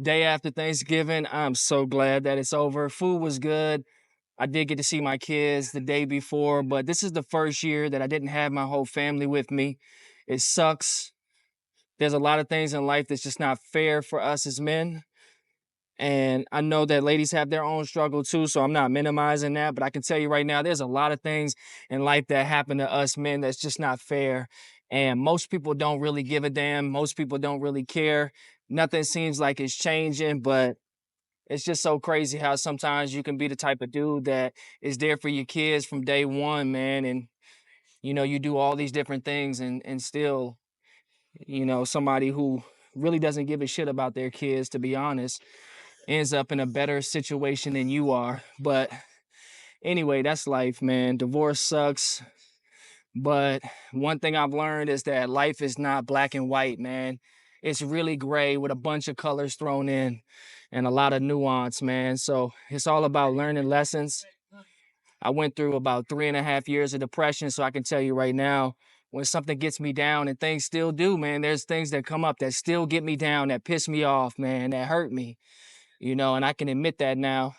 Day after Thanksgiving, I'm so glad that it's over. Food was good. I did get to see my kids the day before, but this is the first year that I didn't have my whole family with me. It sucks. There's a lot of things in life that's just not fair for us as men. And I know that ladies have their own struggle too, so I'm not minimizing that. But I can tell you right now, there's a lot of things in life that happen to us men that's just not fair. And most people don't really give a damn. Most people don't really care. Nothing seems like it's changing, but it's just so crazy how sometimes you can be the type of dude that is there for your kids from day one, man. And, you do all these different things and still, somebody who really doesn't give a shit about their kids, to be honest, ends up in a better situation than you are. But anyway, that's life, man. Divorce sucks. But one thing I've learned is that life is not black and white, man. It's really gray with a bunch of colors thrown in and a lot of nuance, man. So it's all about learning lessons. I went through about 3.5 years of depression. So I can tell you right now, when something gets me down, and things still do, man, there's things that come up that still get me down, that piss me off, man, that hurt me, and I can admit that now.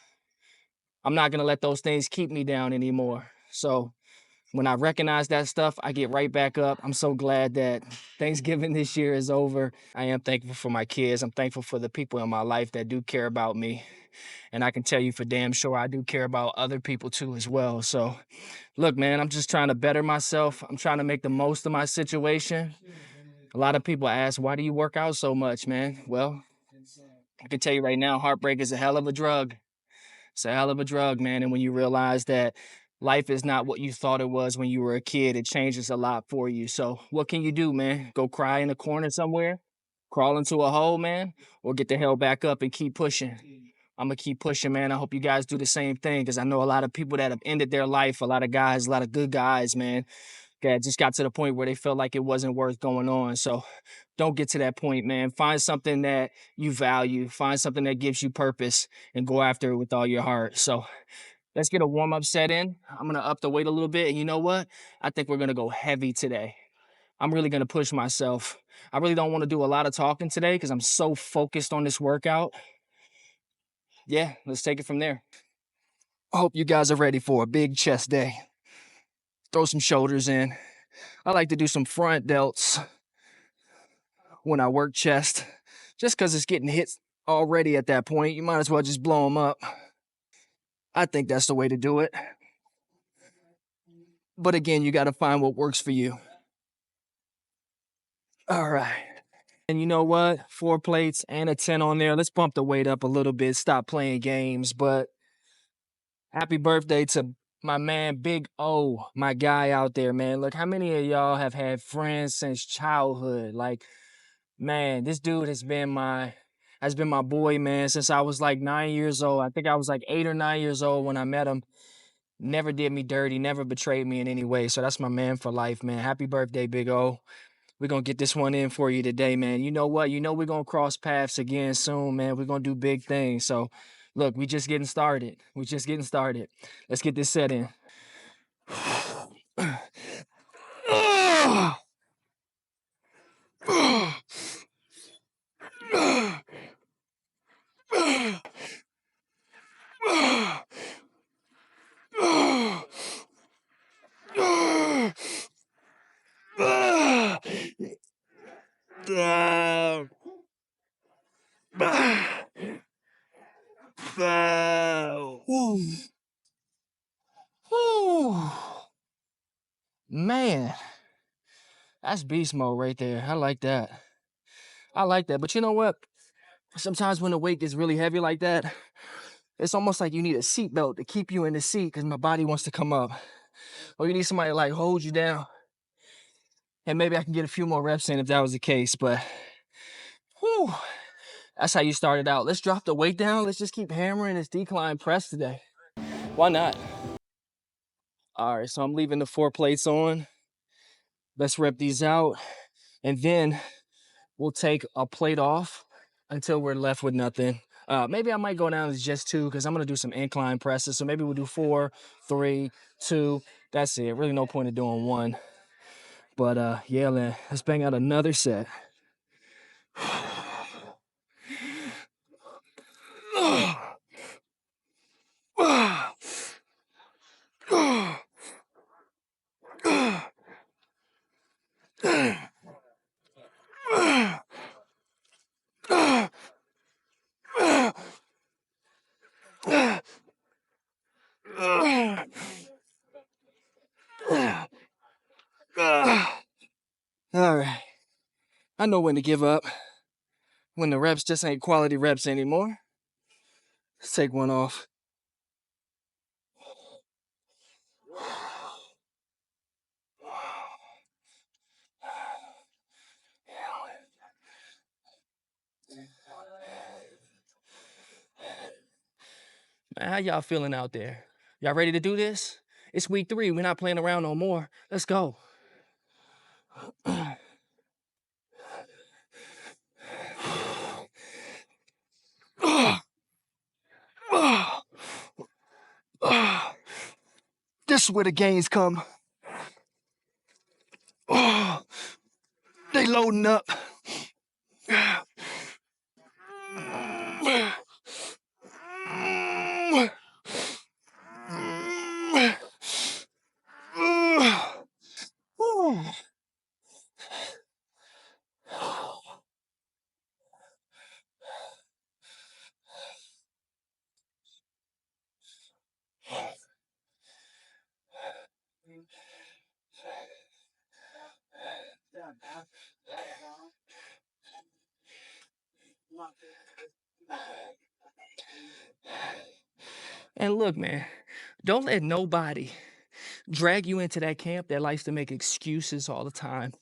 I'm not going to let those things keep me down anymore. So when I recognize that stuff, I get right back up. I'm so glad that Thanksgiving this year is over. I am thankful for my kids. I'm thankful for the people in my life that do care about me. And I can tell you for damn sure I do care about other people too as well. So look, man, I'm just trying to better myself. I'm trying to make the most of my situation. A lot of people ask, why do you work out so much, man? Well, I can tell you right now, heartbreak is a hell of a drug. It's a hell of a drug, man. And when you realize that life is not what you thought it was when you were a kid, it changes a lot for you. So what can you do, man? Go cry in a corner somewhere, crawl into a hole, man, or get the hell back up and keep pushing. I'm gonna keep pushing, man. I hope you guys do the same thing because I know a lot of people that have ended their life, a lot of guys, a lot of good guys, man, that just got to the point where they felt like it wasn't worth going on. So don't get to that point, man. Find something that you value, find something that gives you purpose, and go after it with all your heart. So let's get a warm up set in. I'm gonna up the weight a little bit. And you know what? I think we're gonna go heavy today. I'm really gonna push myself. I really don't wanna do a lot of talking today because I'm so focused on this workout. Yeah, let's take it from there. I hope you guys are ready for a big chest day. Throw some shoulders in. I like to do some front delts when I work chest, just because it's getting hit already at that point. You might as well just blow them up. I think that's the way to do it. But again, you got to find what works for you. All right. And you know what? 4 plates and a 10 on there. Let's bump the weight up a little bit. Stop playing games. But happy birthday to my man, Big O, my guy out there, man. Look, how many of y'all have had friends since childhood? Like, man, this dude has been my boy, man, since I was like 9 years old. I think I was like 8 or 9 years old when I met him. Never did me dirty, never betrayed me in any way. So that's my man for life, man. Happy birthday, Big O. We're gonna get this one in for you today, man. You know what? You know we're gonna cross paths again soon, man. We're gonna do big things. So look, we just getting started. We just getting started. Let's get this set in. Man, that's beast mode right there. I like that. I like that. But you know what? Sometimes when the weight gets really heavy like that, it's almost like you need a seatbelt to keep you in the seat because my body wants to come up. Or you need somebody to like hold you down. And maybe I can get a few more reps in if that was the case. But whew, that's how you started out. Let's drop the weight down. Let's just keep hammering this decline press today. Why not? All right, so I'm leaving the 4 plates on. Let's rep these out. And then we'll take a plate off until we're left with nothing. Maybe I might go down to just 2 because I'm going to do some incline presses. So maybe we'll do 4, 3, 2. That's it. Really no point in doing 1. But yeah, let's bang out another set. I know when to give up, when the reps just ain't quality reps anymore. Let's take one off. Man, how y'all feeling out there? Y'all ready to do this? It's week 3. We're not playing around no more. Let's go. This is where the gains come. They loading up. And look, man, don't let nobody drag you into that camp that likes to make excuses all the time.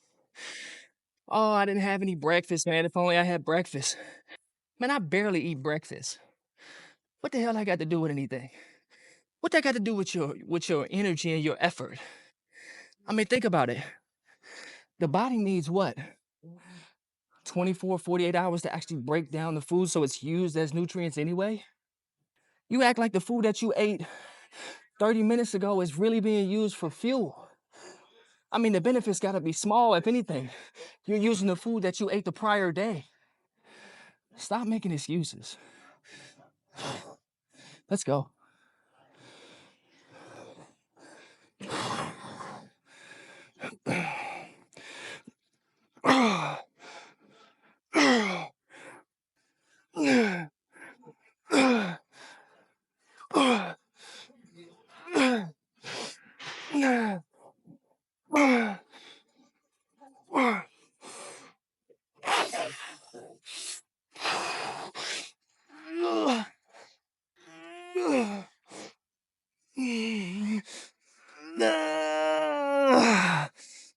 Oh, I didn't have any breakfast, man. If only I had breakfast. Man, I barely eat breakfast. What the hell I got to do with anything? What that got to do with your energy and your effort? I mean, think about it. The body needs what? 24, 48 hours to actually break down the food so it's used as nutrients anyway? You act like the food that you ate 30 minutes ago is really being used for fuel. I mean, the benefits got to be small, if anything. You're using the food that you ate the prior day. Stop making excuses. Let's go.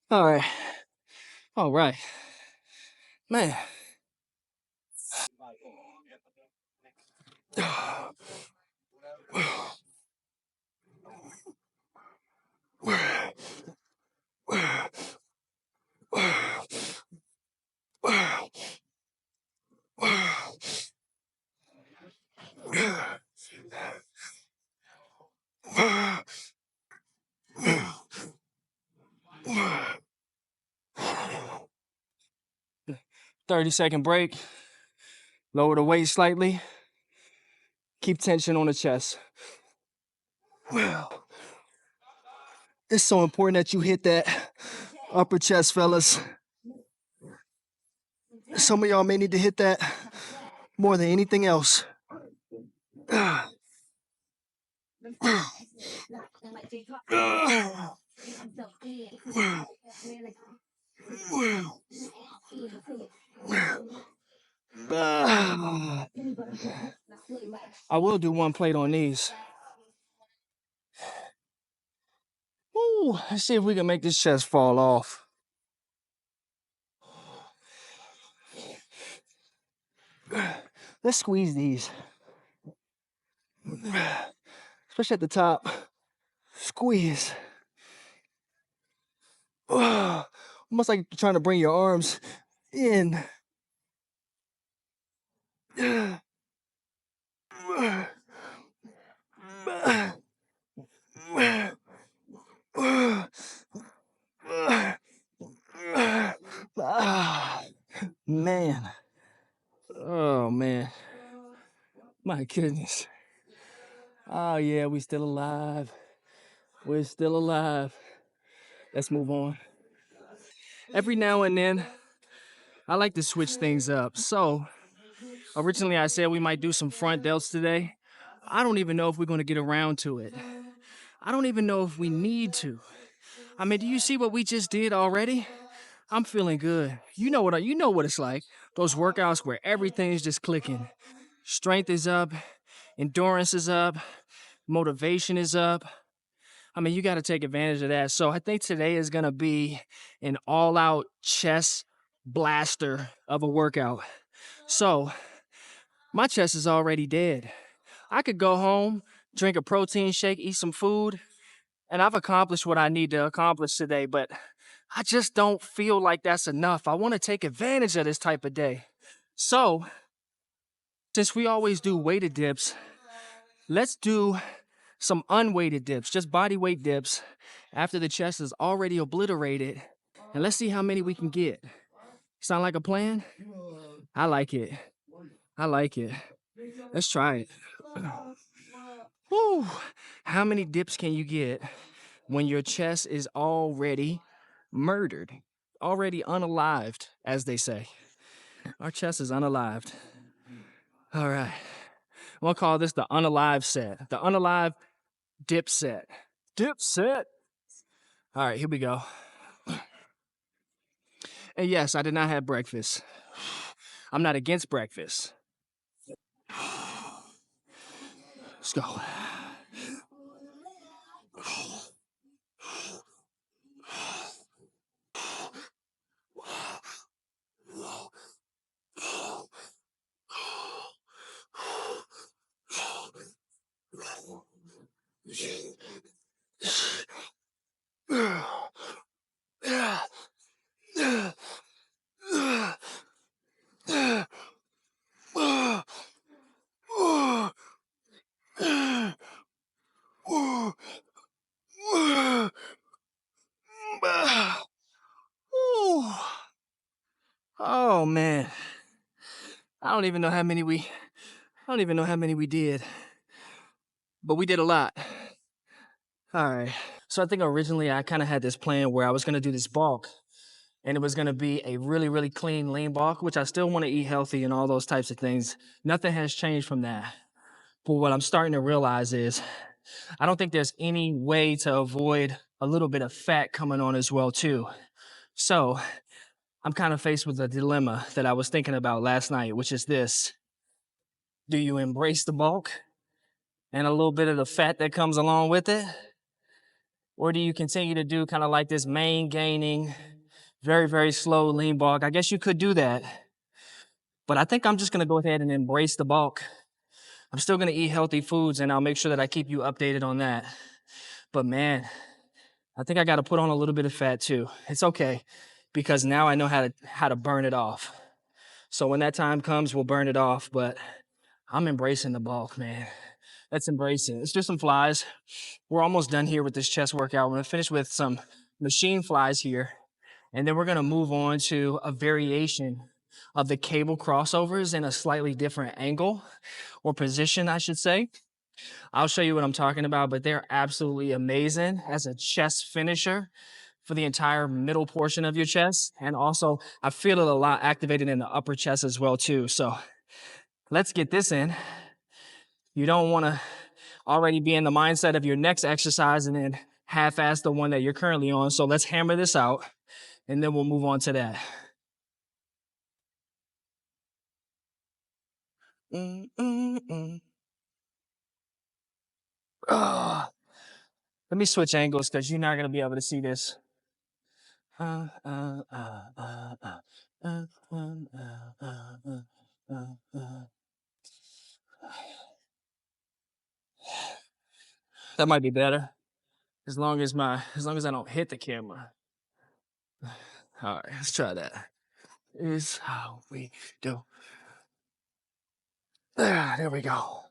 All right. All right. Man. "30-second break. Lower the weight slightly. Keep tension on the chest." It's so important that you hit that upper chest, fellas. Some of y'all may need to hit that more than anything else. I will do one plate on these. Woo, let's see if we can make this chest fall off. Let's squeeze these. Especially at the top. Squeeze. Almost like you're trying to bring your arms in. Man. Oh, man. My goodness. Oh, yeah, we still alive. We're still alive. Let's move on. Every now and then, I like to switch things up. So, originally I said we might do some front delts today. I don't even know if we're going to get around to it. I don't even know if we need to. I mean, do you see what we just did already? I'm feeling good. You know what it's like. Those workouts where everything's just clicking. Strength is up, endurance is up, motivation is up. I mean, you got to take advantage of that. So I think today is going to be an all-out chest blaster of a workout. So my chest is already dead. I could go home, drink a protein shake, eat some food, and I've accomplished what I need to accomplish today, but I just don't feel like that's enough. I want to take advantage of this type of day. So, since we always do weighted dips, let's do some unweighted dips, just body weight dips after the chest is already obliterated. And let's see how many we can get. Sound like a plan? I like it. I like it. Let's try it. Whew. How many dips can you get when your chest is already murdered? Already unalived, as they say. Our chest is unalived. All right. We'll call this the unalive set. The unalive dip set. Dip set. All right, here we go. And yes, I did not have breakfast. I'm not against breakfast. Let's go. Oh man. I don't even know how many we did. But we did a lot. All right. So I think originally I kind of had this plan where I was going to do this bulk and it was going to be a really, really clean, lean bulk, which I still want to eat healthy and all those types of things. Nothing has changed from that. But what I'm starting to realize is I don't think there's any way to avoid a little bit of fat coming on as well, too. So I'm kind of faced with a dilemma that I was thinking about last night, which is this. Do you embrace the bulk and a little bit of the fat that comes along with it? Or do you continue to do kind of like this main gaining, very, very slow lean bulk? I guess you could do that. But I think I'm just going to go ahead and embrace the bulk. I'm still going to eat healthy foods, and I'll make sure that I keep you updated on that. But man, I think I got to put on a little bit of fat too. It's okay, because now I know how to burn it off. So when that time comes, we'll burn it off. But I'm embracing the bulk, man. Let's embrace it. Let's do some flies. We're almost done here with this chest workout. We're going to finish with some machine flies here. And then we're going to move on to a variation of the cable crossovers in a slightly different angle or position, I should say. I'll show you what I'm talking about, but they're absolutely amazing as a chest finisher for the entire middle portion of your chest. And also, I feel it a lot activated in the upper chest as well, too. So let's get this in. You don't want to already be in the mindset of your next exercise and then half-ass the one that you're currently on. So let's hammer this out, and then we'll move on to that. Let me switch angles because you're not going to be able to see this. That might be better. As long as I don't hit the camera. All right, let's try that. Is how we do. There we go.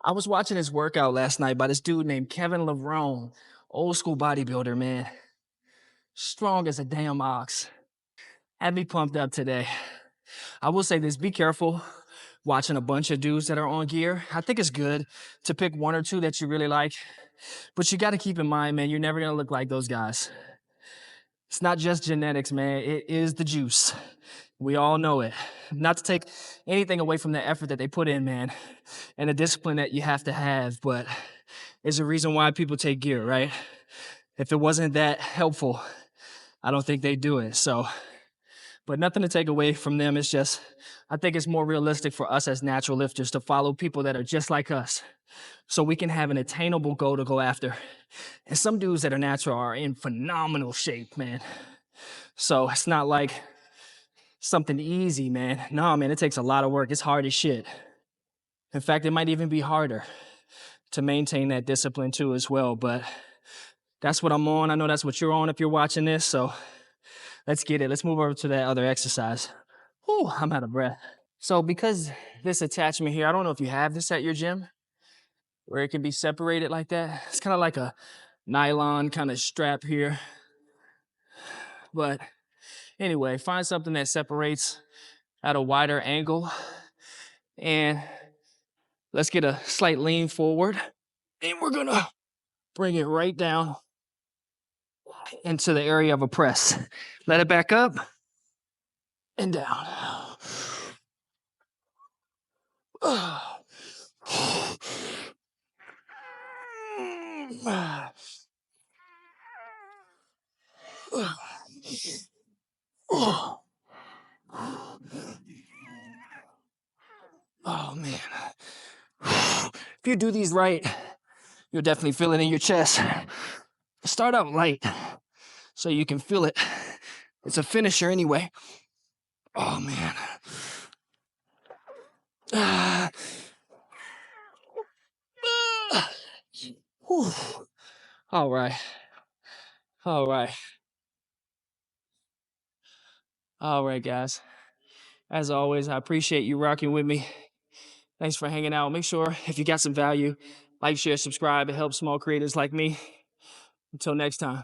I was watching his workout last night by this dude named Kevin Levrone, old school bodybuilder, man. Strong as a damn ox. Had me pumped up today. I will say this, be careful watching a bunch of dudes that are on gear. I think it's good to pick one or two that you really like, but you got to keep in mind, man, you're never going to look like those guys. It's not just genetics, man. It is the juice. We all know it. Not to take anything away from the effort that they put in, man, and the discipline that you have to have, but there's a reason why people take gear, right? If it wasn't that helpful, I don't think they'd do it. So, but nothing to take away from them. It's just, I think it's more realistic for us as natural lifters to follow people that are just like us so we can have an attainable goal to go after. And some dudes that are natural are in phenomenal shape, man. So it's not like something easy, man. No, man, it takes a lot of work. It's hard as shit. In fact, it might even be harder to maintain that discipline too as well. But that's what I'm on. I know that's what you're on if you're watching this. So let's get it. Let's move over to that other exercise. Whew, I'm out of breath. So because this attachment here, I don't know if you have this at your gym, where it can be separated like that. It's kind of like a nylon kind of strap here. But anyway, find something that separates at a wider angle. And let's get a slight lean forward. And we're gonna bring it right down into the area of a press. Let it back up and down. Oh man. If you do these right, you'll definitely feel it in your chest. Start out light so you can feel it. It's a finisher anyway. Oh man. All right. All right. All right, guys. As always, I appreciate you rocking with me. Thanks for hanging out. Make sure if you got some value, like, share, subscribe. It helps small creators like me. Until next time.